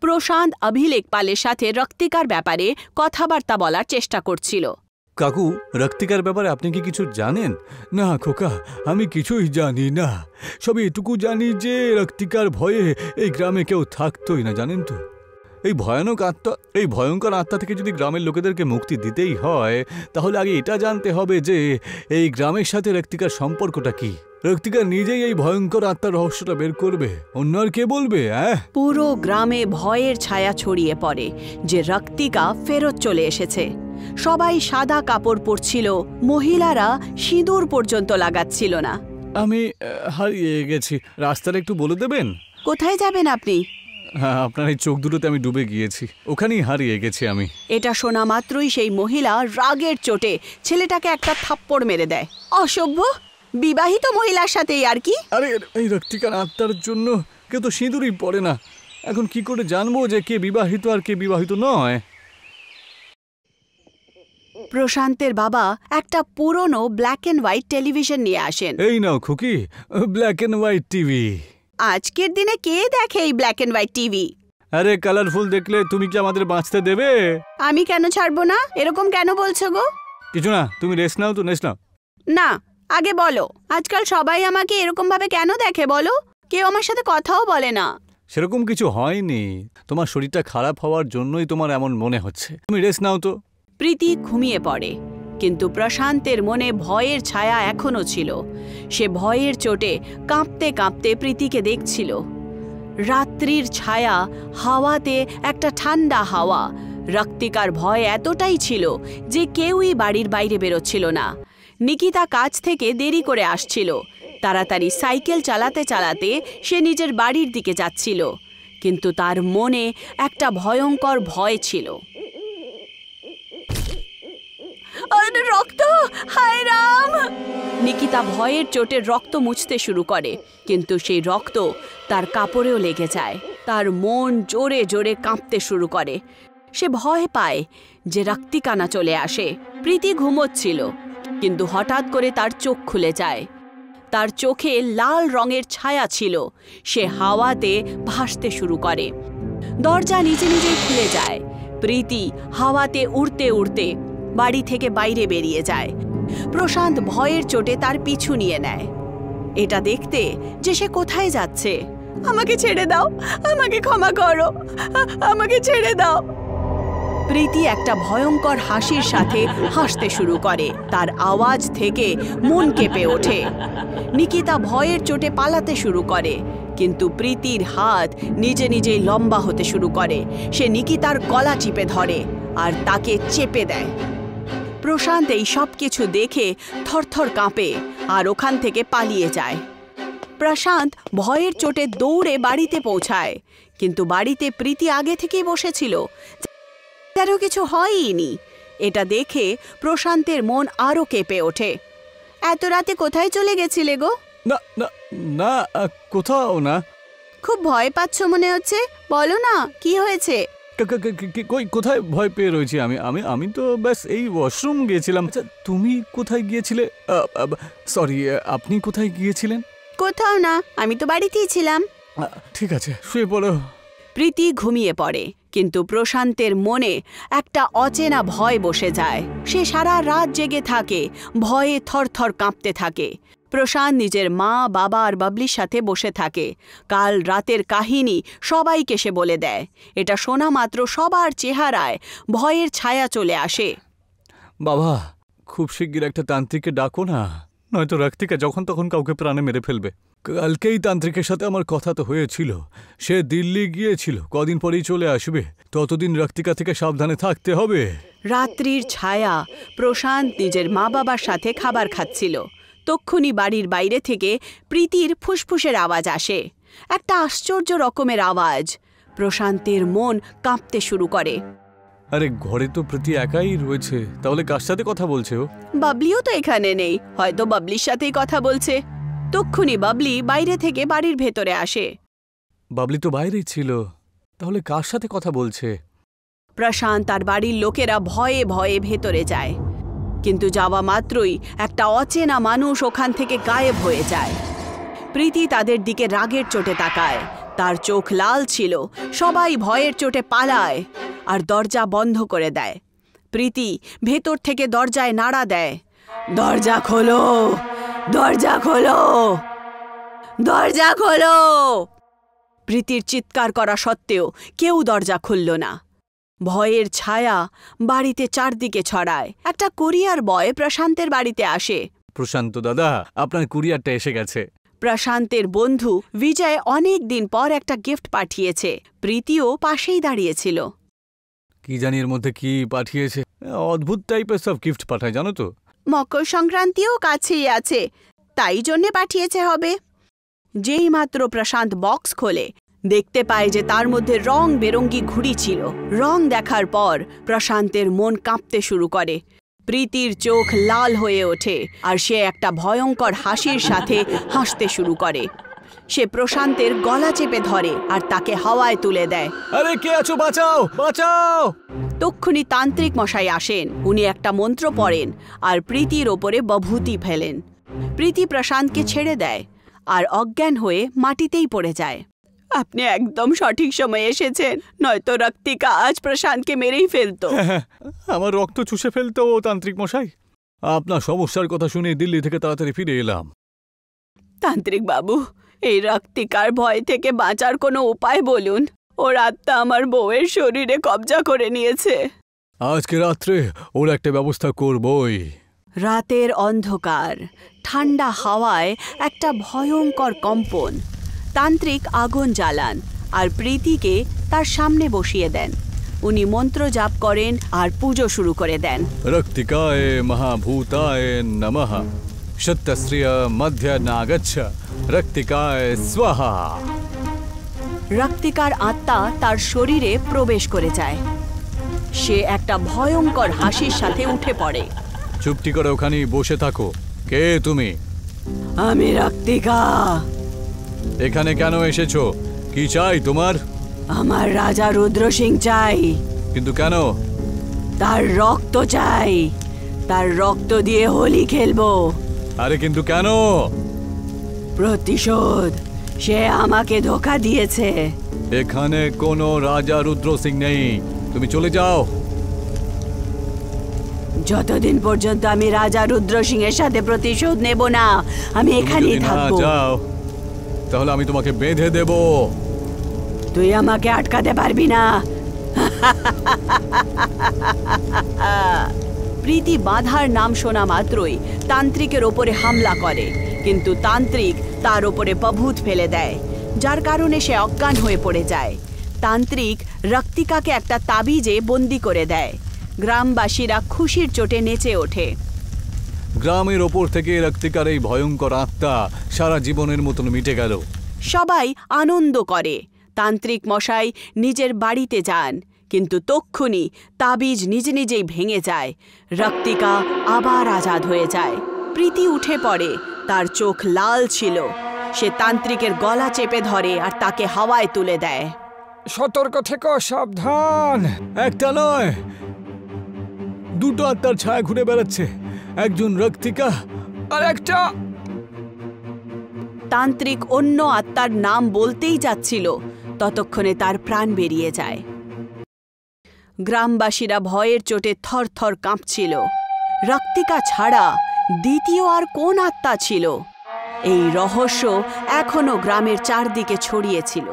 প্রশান্ত অভিলেখ পালের সাথে রক্তিকার ব্যাপারে কথাবার্তা বলার চেষ্টা করছিল। কাকু, রক্তিকার ব্যাপারে আপনি কি কিছু জানেন? না খোকা, আমি কিছুই জানি না। সবে এটুকু জানি যে রক্তিকার ভয়ে এই গ্রামে কেউ থাকতোই না, জানেন তো। এই ভয়ঙ্কর আত্মা থেকে যদি গ্রামের লোকেদেরকে মুক্তি দিতেই হয়, তাহলে আগে এটা জানতে হবে যে এই গ্রামের সাথে রক্তিকার সম্পর্কটা কি। রক্তিকা নিজেই এই ভয়ঙ্কর আত্মার রহস্যটা বের করবে, অন্য আর কে বলবে? পুরো গ্রামে ভয়ের ছায়া ছড়িয়ে পড়ে যে রক্তিকা ফেরত চলে এসেছে। সবাই সাদা কাপড় পরছিল, মহিলারা সিঁদুর পর্যন্ত লাগাচ্ছিল না। আমি হারিয়ে গেছি, রাস্তাটা একটু বলে দেবেন? কোথায় যাবেন আপনি? হ্যাঁ, আপনার এই চোখ দুটোতে আমি ডুবে গিয়েছি, ওখানেই হারিয়ে গেছি আমি। এটা শোনা মাত্রই সেই মহিলা রাগের চোটে ছেলেটাকে একটা থাপ্পড় মেরে দেয়। অসভ্য, বিবাহিত মহিলার সাথেই আর কি? আরে এই রক্তিকার আত্মার জন্য কেউ তো সিঁদুরই পড়ে না, এখন কি করে জানবো যে কে বিবাহিত আর কে বিবাহিত নয়? প্রশান্তের বাবা একটা পুরনো ব্ল্যাক এন্ড হোয়াইট টেলিভিশন নিয়ে আসেন। এই নাও খুকি, ব্ল্যাক এন্ড হোয়াইট টিভি। আজকের দিনে কে দেখে এই ব্ল্যাক এন্ড হোয়াইট টিভি? আরে কালারফুল দেখলে তুমি কি আমাদের বাঁচতে দেবে? আমি কেন ছাড়বো না? এরকম কেন বলছো গো? কিছু না, তুমি রেস্ট নাও তো। রেস্ট নাও না, আগে বলো, আজকাল সবাই আমাকে এরকম ভাবে কেন দেখে বলো? কেউ আমার সাথে কথাও বলে না। সেরকম কিছু হয়নি, তোমার শরীরটা খারাপ হওয়ার জন্যই তোমার এমন মনে হচ্ছে। তুমি রেস্ট নাও তো। প্রীতি ঘুমিয়ে পড়ে, কিন্তু প্রশান্তের মনে ভয়ের ছায়া এখনো ছিল। সে ভয়ের চোটে কাঁপতে কাঁপতে প্রীতিকে দেখছিল। রাত্রির ছায়া, হাওয়াতে একটা ঠান্ডা হাওয়া। রক্তিকার ভয় এতটাই ছিল যে কেউই বাড়ির বাইরে বেরোচ্ছিল না। নিকিতা কাজ থেকে দেরি করে আসছিল। তাড়াতাড়ি সাইকেল চালাতে চালাতে সে নিজের বাড়ির দিকে যাচ্ছিল, কিন্তু তার মনে একটা ভয়ঙ্কর ভয় ছিল। রক্ত! হায় রাম! নিকিতা ভয়ের চোটে রক্ত মুছতে শুরু করে, কিন্তু সেই রক্ত তার কাপড়েও লেগে যায়। তার মন জোরে জোরে কাঁপতে শুরু করে। সে ভয় পায় যে রক্তিকানা চলে আসে। প্রীতি ঘুমোচ্ছিল, কিন্তু হঠাৎ করে তার চোখ খুলে যায়। তার চোখে লাল রঙের ছায়া ছিল। সে হাওয়াতে ভাসতে শুরু করে। দরজা নিজে নিজেই খুলে যায়। প্রীতি হাওয়াতে উড়তে উড়তে বাড়ি থেকে বাইরে বেরিয়ে যায়। প্রশান্ত ভয়ের চোটে তার পিছু নিয়ে নেয়, এটা দেখতে যে সে কোথায় যাচ্ছে। আমাকে ছেড়ে দাও, আমাকে ক্ষমা করো, আমাকে ছেড়ে দাও। প্রীতি একটা ভয়ঙ্কর হাসির সাথে হাসতে শুরু করে। তার আওয়াজ থেকে মন কেঁপে ওঠে। নিকিতা ভয়ের চোটে পালাতে শুরু করে, কিন্তু প্রীতির হাত নিজে নিজেই লম্বা হতে শুরু করে। সে নিকিতার গলা চিপে ধরে আর তাকে চেপে দেয়। প্রশান্ত এই সব কিছু দেখে থরথর কাঁপে আর ওখান থেকে পালিয়ে যায়। প্রশান্ত ভয়ের চোটে দৌড়ে বাড়িতে পৌঁছায়, কিন্তু বাড়িতে প্রীতি আগে থেকেই বসেছিল, তারও কিছু হয়নি। এটা দেখে প্রশান্তের মন আরো কেঁপে ওঠে। এত রাতে কোথায় চলে গেছিলে গো? না না না, কোথাও না। খুব ভয় পাচ্ছ মনে হচ্ছে, বলো না কি হয়েছে? কোথায় ভয় পেয়ে রয়েছি আমি? আমি আমি তো ব্যাস এই ওয়াশরুম গিয়েছিলাম। আচ্ছা, তুমি কোথায় গিয়েছিলে? সরি, আপনি কোথায় গিয়েছিলেন? কোথাও না, আমি তো বাড়িতেই ছিলাম। ঠিক আছে, শুয়ে পড়ো। প্রীতি ঘুমিয়ে পড়ে, কিন্তু প্রশান্তের মনে একটা অচেনা ভয় বসে যায়। সে সারা রাত জেগে থাকে, ভয়ে থরথর কাঁপতে থাকে। প্রশান্ত নিজের মা, বাবা আর বাবলির সাথে বসে থাকে। কাল রাতের কাহিনী সবাইকে সে বলে দেয়। এটা শোনা মাত্র সবার চেহারায় ভয়ের ছায়া চলে আসে। বাবা, খুব শিগগির একটা তান্ত্রিককে ডাকো না, নয়তো রক্তিকা যখন তখন কাউকে প্রাণে মেরে ফেলবে। কালকেই তান্ত্রিকের সাথে আমার কথা তো হয়েছিল, সে দিল্লি গিয়েছিল, কদিন পরেই চলে আসবে। ততদিন রক্তিকা থেকে সাবধানে থাকতে হবে। রাত্রির ছায়া। প্রশান্ত নিজের মা বাবার সাথে খাবার খাচ্ছিল। তক্ষুনি বাড়ির বাইরে থেকে প্রীতির ফুসফুসের আওয়াজ আসে, একটা আশ্চর্য রকমের আওয়াজ। প্রশান্তের মন কাঁপতে শুরু করে। আরে ঘরে তো প্রীতি একাই রয়েছে, তাহলে কার সাথে কথা বলছে ও? বাবলিও তো এখানে নেই, হয়তো বাবলির সাথেই কথা বলছে। তক্ষুনি বাবলি বাইরে থেকে বাড়ির ভেতরে আসে। বাবলি তো বাইরেই ছিল, তাহলে কার সাথে কথা বলছে? প্রশান্ত আর বাড়ির লোকেরা ভয়ে ভয়ে ভেতরে যায়, কিন্তু যাওয়া মাত্রই একটা অচেনা মানুষ ওখান থেকে গায়েব হয়ে যায়। প্রীতি তাদের দিকে রাগের চোটে তাকায়। তার চোখ লাল ছিল। সবাই ভয়ের চোটে পালায় আর দরজা বন্ধ করে দেয়। প্রীতি ভেতর থেকে দরজায় নাড়া দেয়, দরজা খোলো, দরজা খোলো, দরজা খোলো। প্রীতির চিৎকার করা সত্ত্বেও কেউ দরজা খুলল না। ভয়ের ছায়া বাড়িতে চারদিকে ছড়ায়। একটা কুরিয়ার বয় প্রশান্তের বাড়িতে আসে। প্রশান্ত দাদা, আপনার কুরিয়ারটা এসে গেছে। প্রশান্তের বন্ধু বিজয় অনেক দিন পর একটা গিফট পাঠিয়েছে। প্রীতিও পাশেই দাঁড়িয়েছিল। কি জানি এর মধ্যে কি পাঠিয়েছে। অদ্ভুত টাইপের সব গিফট পাঠায়, জানো তো। মকর সংক্রান্তিও কাছেই আছে, তাই জন্যে পাঠিয়েছে হবে। যেই মাত্র প্রশান্ত বক্স খোলে, দেখতে পায় যে তার মধ্যে রং বেরঙ্গি ঘুড়ি ছিল। রং দেখার পর প্রশান্তের মন কাঁপতে শুরু করে। প্রীতির চোখ লাল হয়ে ওঠে আর সে একটা ভয়ঙ্কর হাসির সাথে হাসতে শুরু করে। সে প্রশান্তের গলা চেপে ধরে আর তাকে হাওয়ায় তুলে দেয়। আরে কে আছো, বাঁচাও, বাঁচাও! তক্ষুনি তান্ত্রিক মশাই আসেন। উনি একটা মন্ত্র পড়েন আর প্রীতির ওপরে বভূতি ফেলেন। প্রীতি প্রশান্তকে ছেড়ে দেয় আর অজ্ঞান হয়ে মাটিতেই পড়ে যায়। আপনি একদম সঠিক সময়ে এসেছেন, নয়তো রক্তিকা আজ প্রশান্তকে মেরেই ফেলতো। আমার রক্ত চুষে ফেলতো ও তান্ত্রিক মশাই। আপনার সমস্যার কথা শুনে দিল্লি থেকে তাড়াতাড়ি ফিরে এলাম। তান্ত্রিক বাবু, এই রক্তিকার ভয় থেকে বাঁচার কোনো উপায় বলুন। ওর আত্মা আমার বউয়ের শরীরে কবজা করে নিয়েছে। আজকে রাত্রে ওর একটা ব্যবস্থা করবই। রাতের অন্ধকার, ঠান্ডা হাওয়ায় একটা ভয়ঙ্কর কম্পন। তান্ত্রিক আগুন জ্বালান আর প্রীতিকে তার সামনে বসিয়ে দেন। উনি মন্ত্র জাপ করেন আর পুজো শুরু করে দেন। রক্তিকায় মহাভূতায় নমঃ, সত্যশ্রিয় মধ্য নাগচ্ছ, রক্তিকায় স্বাহা। রক্তিকার আত্মা তার শরীরে প্রবেশ করে যায়। সে একটা ভয়ঙ্কর হাসির সাথে উঠে পড়ে। চুপটি করে ওখানেই বসে থাকো। কে তুমি? আমি রক্তিকা। এখানে কেন এসেছো? কি চাই তোমার? আমার রাজা রুদ্র সিং চাই। কিন্তু কেন? তার রক্ত চাই। তার রক্ত দিয়ে হোলি খেলবো। আরে কিন্তু কেন? প্রতিশোধ। সে আমাকে ধোঁকা দিয়েছে। এখানে কোনো রাজা রুদ্র সিং নেই, তুমি চলে যাও। যতদিন পর্যন্ত আমি রাজা রুদ্র সিং এর সাথে প্রতিশোধ নেব না, আমি এখানেই থাকবো। যাও, তাহলে আমি তোমাকে বেঁধে দেব। তুই আমাকে আটকাতে পারবি না। প্রীতি বাঁধার নাম শোনা মাত্রই তান্ত্রিকের ওপরে হামলা করে, কিন্তু তান্ত্রিক তার ওপরে বভূত ফেলে দেয়, যার কারণে সে অজ্ঞান হয়ে পড়ে যায়। তান্ত্রিক রক্তিকাকে একটা তাবিজে বন্দি করে দেয়। গ্রামবাসীরা খুশির চোটে নেচে ওঠে। গ্রামের ওপর থেকে রক্তিকার এই ভয়ঙ্কর আত্মা সারা জীবনের মতন মিটে গেল। সবাই আনন্দ করে। তান্ত্রিক মশাই নিজের বাড়িতে যান, কিন্তু তক্ষুনি তাবিজ নিজে নিজেই ভেঙে যায়। রক্তিকা আবার আজাদ হয়ে যায়। প্রীতি উঠে পড়ে। তার চোখ লাল ছিল। সে তান্ত্রিকের গলা চেপে ধরে আর তাকে হাওয়ায় তুলে দেয়। সতর্ক থেকো, সাবধান। একটা নয়, দুটো আত্মার ছায়া ঘুরে বেড়াচ্ছে। একজন রক্তিকা আর একটা। তান্ত্রিক অন্য আত্মার নাম বলতেই যাচ্ছিল, ততক্ষণে তার প্রাণ বেরিয়ে যায়। গ্রামবাসীরা ভয়ের চোটে থরথর কাঁপছিল। রক্তিকা ছাড়া দ্বিতীয় আর কোন আত্মা ছিল? এই রহস্য এখনো গ্রামের চারদিকে ছড়িয়েছিল।